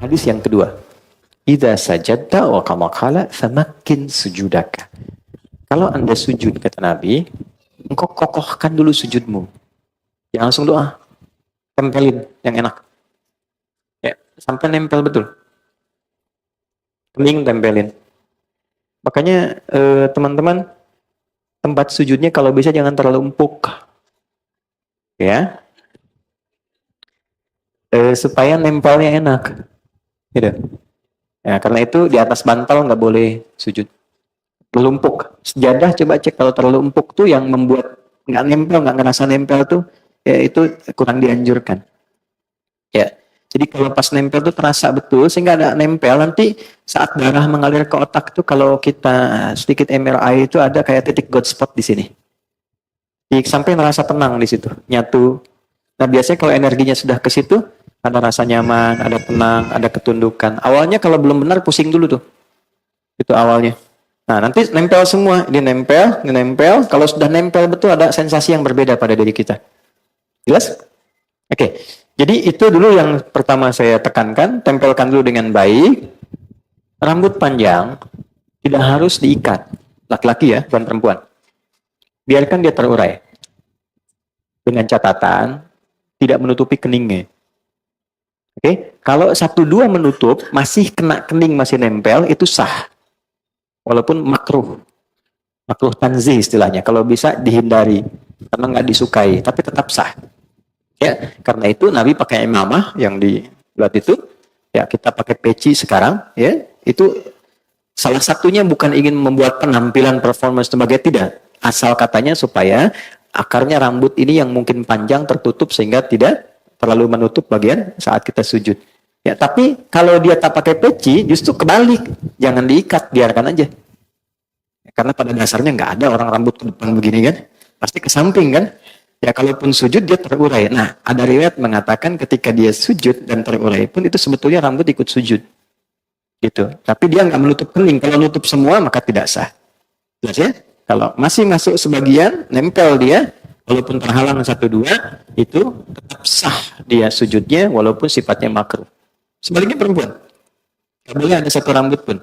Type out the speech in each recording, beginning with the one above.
Hadis yang kedua. Idza sajadta wa kama qala famakkin sujudaka. Kalau Anda sujud, kata Nabi, engkau kokohkan dulu sujudmu. Jangan langsung doa. Tempelin yang enak. Ya, sampai nempel betul. Kening tempelin. Makanya teman-teman, tempat sujudnya kalau bisa jangan terlalu empuk. Ya. Supaya nempelnya enak. Gitu. Ya, karena itu di atas bantal nggak boleh sujud. Terlalu empuk. Sejadah coba cek kalau terlalu empuk tuh yang membuat nggak nempel, nggak ngerasa nempel tuh, ya itu kurang dianjurkan. Ya. Jadi kalau pas nempel tuh terasa betul sehingga ada nempel, nanti saat darah mengalir ke otak tuh kalau kita sedikit MRI itu ada kayak titik God spot di sini. Sampai merasa tenang di situ, nyatu. Nah biasanya kalau energinya sudah ke situ, ada rasa nyaman, ada tenang, ada ketundukan. Awalnya kalau belum benar pusing dulu tuh. Itu awalnya. Nah, nanti nempel semua. Ini nempel. Kalau sudah nempel betul ada sensasi yang berbeda pada diri kita. Jelas? Oke. Jadi itu dulu yang pertama saya tekankan. Tempelkan dulu dengan baik. Rambut panjang tidak harus diikat. Laki-laki ya, bukan perempuan. Biarkan dia terurai. Dengan catatan, tidak menutupi keningnya. Oke, kalau 1-2 menutup, masih kena kening, masih nempel, itu sah. Walaupun makruh. Makruh tanzih istilahnya. Kalau bisa dihindari. Karena nggak disukai. Tapi tetap sah. Ya, karena itu Nabi pakai imamah yang di bulat itu. Ya, kita pakai peci sekarang. Ya, itu salah satunya bukan ingin membuat penampilan performance sebagai tidak. Asal katanya supaya akarnya rambut ini yang mungkin panjang tertutup sehingga tidak terlalu menutup bagian saat kita sujud. Ya, tapi kalau dia tak pakai peci, justru kebalik. Jangan diikat, biarkan aja. Karena pada dasarnya nggak ada orang rambut ke depan begini kan. Pasti ke samping kan. Ya, kalaupun sujud, dia terurai. Nah, ada riwayat mengatakan ketika dia sujud dan terurai pun, itu sebetulnya rambut ikut sujud. Gitu. Tapi dia nggak menutup kening. Kalau menutup semua, maka tidak sah. Jelas ya? Kalau masih masuk sebagian, nempel dia, walaupun terhalang 1-2, itu tetap sah dia sujudnya walaupun sifatnya makruh. Sebaliknya perempuan. Tidak boleh ada satu rambut pun.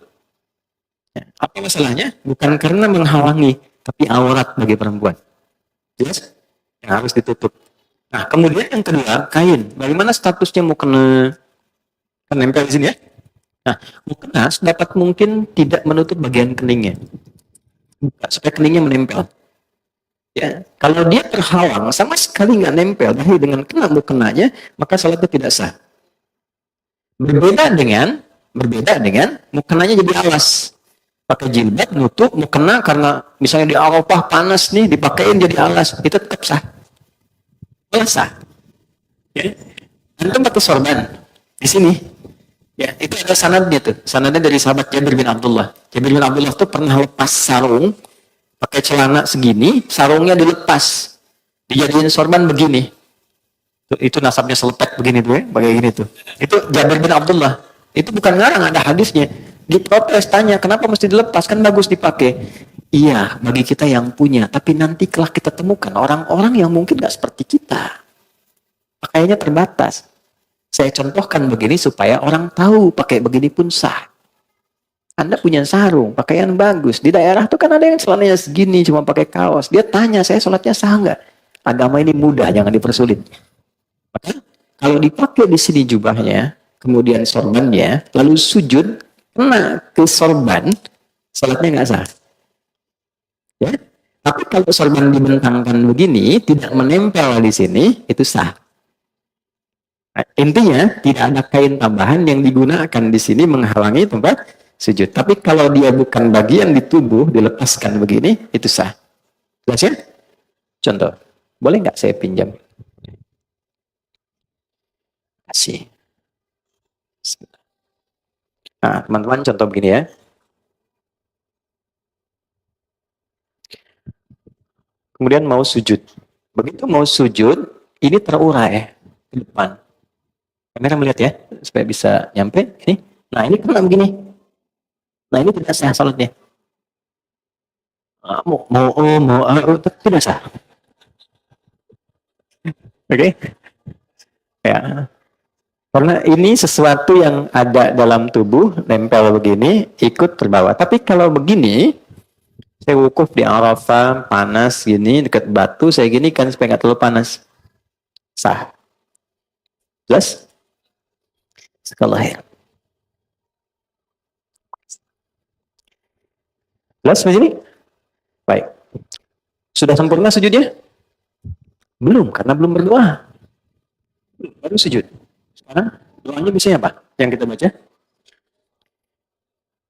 Ya, apa masalahnya? Bukan karena menghalangi, tapi aurat bagi perempuan. Jelas? Yang harus ditutup. Nah, kemudian yang kedua, kain. Bagaimana statusnya mau kena nempel di sini ya? Nah, mukena dapat mungkin tidak menutup bagian keningnya. Supaya keningnya menempel. Ya, kalau dia terhalang sama sekali nggak nempel dengan kena mukenanya, maka salatnya tidak sah. Berbeda dengan mukenanya jadi alas. Pakai jilbab nutup mukena karena misalnya di Arafah panas nih, dipakein jadi alas, itu tetap sah. Alas sah. Ya. Antum pakai sorban di sini. Ya, itu ada sanadnya tuh. Sanadnya dari sahabat Jabir bin Abdullah. Jabir bin Abdullah tuh pernah lepas sarung, pakai celana segini, sarungnya dilepas, dijadiin sorban begini. Itu nasabnya selepet begini tuh ya, pakai gini tuh. Itu Jabir bin Abdullah. Itu bukan ngarang, ada hadisnya. Diprotes, tanya, kenapa mesti dilepas? Kan bagus dipakai. Iya, bagi kita yang punya. Tapi nanti kelak kita temukan orang-orang yang mungkin gak seperti kita. Pakaiannya terbatas. Saya contohkan begini supaya orang tahu pakai begini pun sah. Anda punya sarung, pakaian bagus. Di daerah tuh kan ada yang celananya segini, cuma pakai kaos. Dia tanya, saya sholatnya sah nggak? Agama ini mudah, jangan dipersulit. Maka, kalau dipakai di sini jubahnya, kemudian sorbannya, lalu sujud, kena ke sorban, sholatnya nggak sah. Ya? Tapi kalau sorban dibentangkan begini, tidak menempel di sini, itu sah. Nah, intinya tidak ada kain tambahan yang digunakan di sini menghalangi tempat sujud. Tapi kalau dia bukan bagian di tubuh dilepaskan begini, itu sah. Jelas ya? Contoh, boleh nggak saya pinjam? Kasih. Nah, teman-teman contoh begini ya. Kemudian mau sujud. Begitu mau sujud, ini terurai ke depan. Kamera melihat ya, supaya bisa nyampe. Ini. Nah, ini kena begini. Nah, ini tidak sah salatnya. Tidak sah. Oke? Ya. Karena ini sesuatu yang ada dalam tubuh, nempel begini, ikut terbawa. Tapi kalau begini, saya wukuf di Arafah, panas gini, dekat batu, saya gini kan supaya nggak terlalu panas. Sah. Jelas? Sekali. Jelas begini? Baik. Sudah sempurna sujudnya? Belum, karena belum berdoa. Baru sujud. Sekarang doanya biasanya apa? Yang kita baca?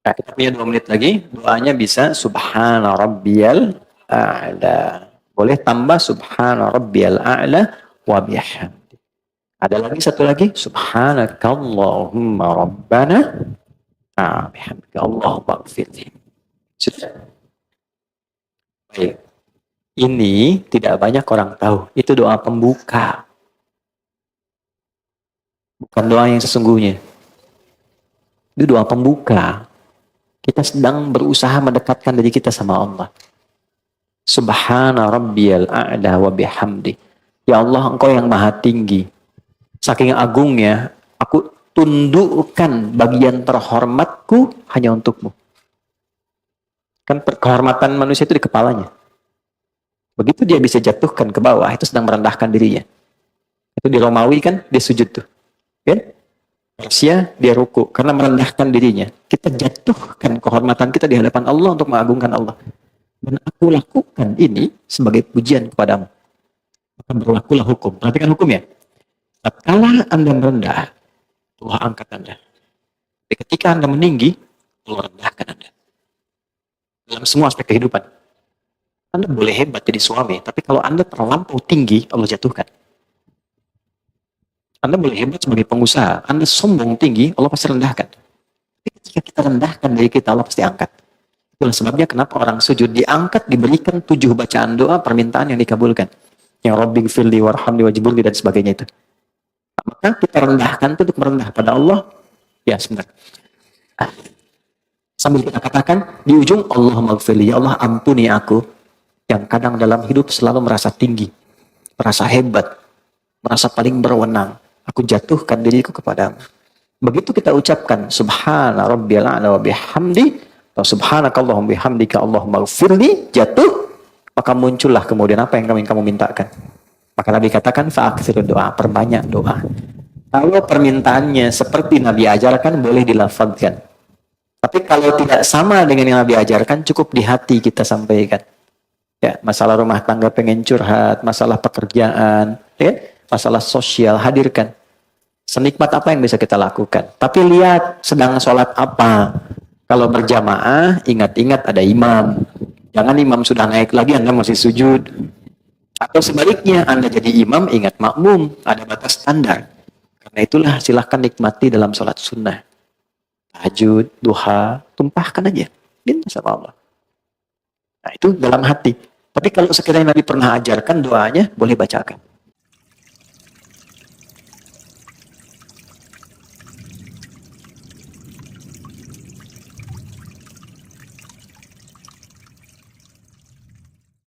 Nah, kita punya 2 menit lagi. Doanya bisa Subhana Rabbiyal A'la. Boleh tambah Subhana Rabbiyal A'la wa bihamdi. Ada lagi satu lagi. Subhanakallahumma Rabbana bihamdika Allahumma gfirli. Sudah. Baik. Ini tidak banyak orang tahu. Itu doa pembuka. Bukan doa yang sesungguhnya. Itu doa pembuka. Kita sedang berusaha mendekatkan diri kita sama Allah. Subhana rabbiyal a'la wa bihamdi. Ya Allah, Engkau yang maha tinggi. Saking agungnya, aku tundukkan bagian terhormatku hanya untukmu. Kan kehormatan manusia itu di kepalanya. Begitu dia bisa jatuhkan ke bawah, itu sedang merendahkan dirinya. Itu di Romawi kan, dia sujud tuh. Kan? Persia, dia ruku. Karena merendahkan dirinya. Kita jatuhkan kehormatan kita di hadapan Allah untuk mengagungkan Allah. Dan aku lakukan ini sebagai pujian kepadamu. Maka berlakulah hukum. Perhatikan hukum ya. Tatkala Anda merendah, Allah angkat Anda. Tapi ketika Anda meninggi, Allah rendahkan Anda. Dalam semua aspek kehidupan. Anda boleh hebat jadi suami, tapi kalau Anda terlampau tinggi, Allah jatuhkan. Anda boleh hebat sebagai pengusaha, Anda sombong tinggi, Allah pasti rendahkan. Tapi ketika kita rendahkan diri kita, Allah pasti angkat. Itulah sebabnya kenapa orang sujud diangkat, diberikan 7 bacaan doa, permintaan yang dikabulkan. Yang Rabbi gfirli warhamni wajburni dan sebagainya itu. Maka kita rendahkan itu untuk merendah pada Allah. Ya, sebentar. Sambil kita katakan, di ujung Allah maghfirli, ya Allah ampuni aku. Yang kadang dalam hidup selalu merasa tinggi, merasa hebat, merasa paling berwenang. Aku jatuhkan diriku kepadamu. Begitu kita ucapkan Subhana Rabbiyal A'la wa bihamdi atau Subhanakallahumma bihamdika Allahumma gfirli, jatuh, maka muncullah kemudian apa yang kamu mintakan. Maka Nabi katakan fa'aktsirud doa, perbanyak doa. Kalau permintaannya seperti Nabi ajarkan, boleh dilafazkan. Tapi kalau tidak sama dengan yang Nabi ajarkan, cukup di hati kita sampaikan. Ya, masalah rumah tangga pengen curhat, masalah pekerjaan, ya, masalah sosial, hadirkan. Senikmat apa yang bisa kita lakukan. Tapi lihat sedang sholat apa. Kalau berjamaah, ingat-ingat ada imam. Jangan imam sudah naik lagi, Anda masih sujud. Atau sebaliknya, Anda jadi imam, ingat makmum. Ada batas standar. Karena itulah silahkan nikmati dalam sholat sunnah. Tahajud, duha, tumpahkan aja. Minta sama Allah. Nah, itu dalam hati. Tapi kalau sekiranya Nabi pernah ajarkan doanya, boleh bacakan.